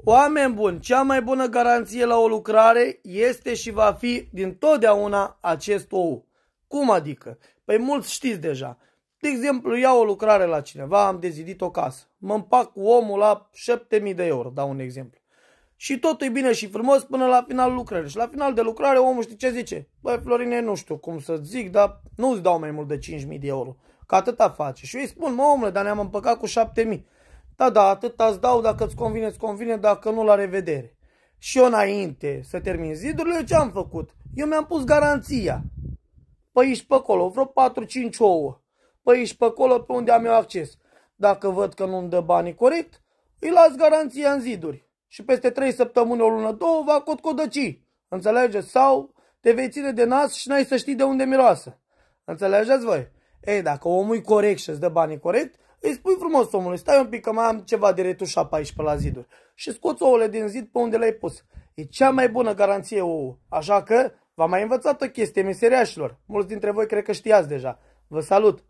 Oameni buni, cea mai bună garanție la o lucrare este și va fi dintotdeauna acest ou. Cum adică? Păi mulți știți deja. De exemplu, iau o lucrare la cineva, am dezidit o casă. Mă împac cu omul la 7.000 de euro, dau un exemplu. Și totul e bine și frumos până la finalul lucrării. Și la final de lucrare omul știe ce zice? Băi, Florine, nu știu cum să zic, dar nu-ți dau mai mult de 5.000 de euro. Că atâta face. Și eu îi spun, mă omule, dar ne-am împăcat cu 7.000. Da, atâta îți dau, dacă îți convine, dacă nu, la revedere. Și eu înainte să termin zidurile, eu ce am făcut? Eu mi-am pus garanția. Păi ești pe acolo, vreo 4-5 ouă. Păi ești pe acolo pe unde am eu acces. Dacă văd că nu-mi dă banii corect, îi las garanția în ziduri. Și peste 3 săptămâni, o lună, 2, va cotcodăci. Înțelegeți? Sau te vei ține de nas și n-ai să știi de unde miroasă. Înțelegeți voi? Ei, dacă omul e corect și îți dă banii corect, îi spui frumos omului, stai un pic că mai am ceva de retușat pe aici pe la ziduri. Și scoți ouăle din zid pe unde le-ai pus. E cea mai bună garanție ouă. Așa că v-am mai învățat o chestie, meseriașilor. Mulți dintre voi cred că știați deja. Vă salut!